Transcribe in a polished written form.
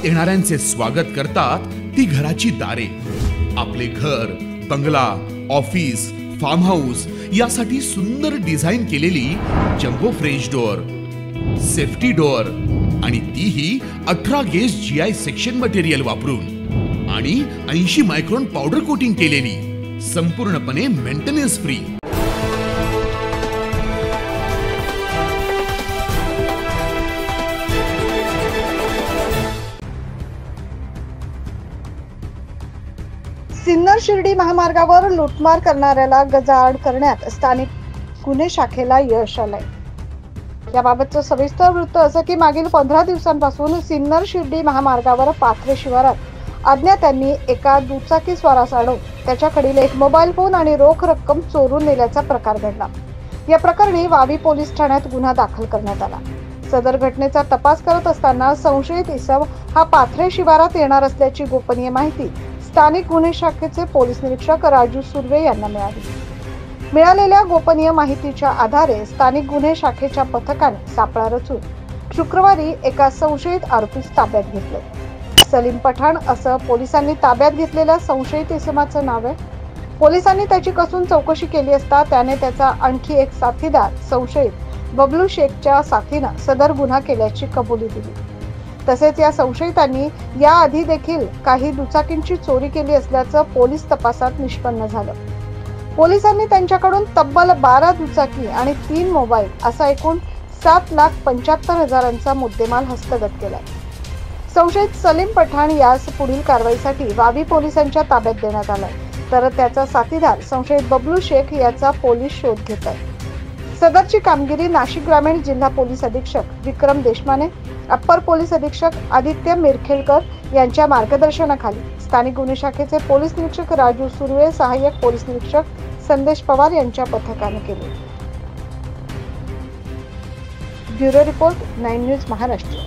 येणाऱ्यांचे स्वागत करतात ती घराची दारे। आपले घर, बंगला, ऑफिस, फार्म हाऊस यासाठी सुंदर डिझाईन केलेली jumbo French door, safety door आणि तीही 18 गेज GI सेक्शन मटेरियल वापरून आणि 80 मायक्रॉन पावडर कोटिंग केलेली, संपूर्णपणे मेंटेनन्स फ्री। सिन्नर शिर्डी महामार्गावर लूटमार करणाऱ्याला गजाआड करण्यात स्थानिक गुन्हे शाखेला यश आलंय। याबाबतचं सविस्तर वृत्त असं की मागील 15 दिवसांपासून सिन्नर शिर्डी महामार्गावर पाथरे शिवारात अज्ञातांनी एका दुचाकी स्वारास अडवून त्याच्याकडील एक मोबाईल फोन आणि रोख रक्कम चोरून नेल्याचा प्रकार घडला। या प्रकरणी वावी पोलीस ठाण्यात गुन्हा दाखल करण्यात आला। सदर घटनेचा तपास करत असताना संशयित इसम हा पाथरे शिवारात येणार असल्याची गोपनीय माहिती स्थानिक गुन्हे शाखेचे पोलीस निरीक्षक राजू सुर्वे यांना मिळाली। मिळालेल्या गोपनीय माहितीच्या आधारे स्थानिक गुन्हे शाखेच्या पथकाने सापळा रचून शुक्रवारी एका संशयित आरोपीस ताब्यात घेतले। सलीम पठाण असं पोलिसांनी ताब्यात घेतलेल्या संशयित इसमाचं नाव आहे। पोलिसांनी त्याची कसून चौकशी केली असता त्याने त्याचा आणखी एक साथीदार संशयित बबलू शेखच्या साथीनं सदर गुन्हा केल्याची कबुली दिली। तसेच या संशयितांनी याआधी देखील काही दुचाकींची चोरी केली असल्याचं पोलीस तपासात निष्पन्न झालं। पोलिसांनी त्यांच्याकडून तब्बल 12 दुचाकी आणि 3 मोबाईल असा एकूण 7,75,000चा मुद्देमाल हस्तगत केलाय। संशयित सलीम पठाण यास पुढील कारवाईसाठी वावी पोलिसांच्या ताब्यात देण्यात आलाय, तर त्याचा साथीदार संशयित बबलू शेख याचा पोलीस शोध घेत आहेत। सदरची कामगिरी नाशिक ग्रामीण जिल्हा पोलीस अधीक्षक विक्रम देशमाने, अप्पर पोलीस अधीक्षक आदित्य मिरखेलकर यांच्या मार्गदर्शनाखाली स्थानिक गुन्हे शाखेचे पोलीस निरीक्षक राजू सुर्वे, सहाय्यक पोलीस निरीक्षक संदेश पवार यांच्या पथकाने केली। Bureau report 9 news Maharashtra.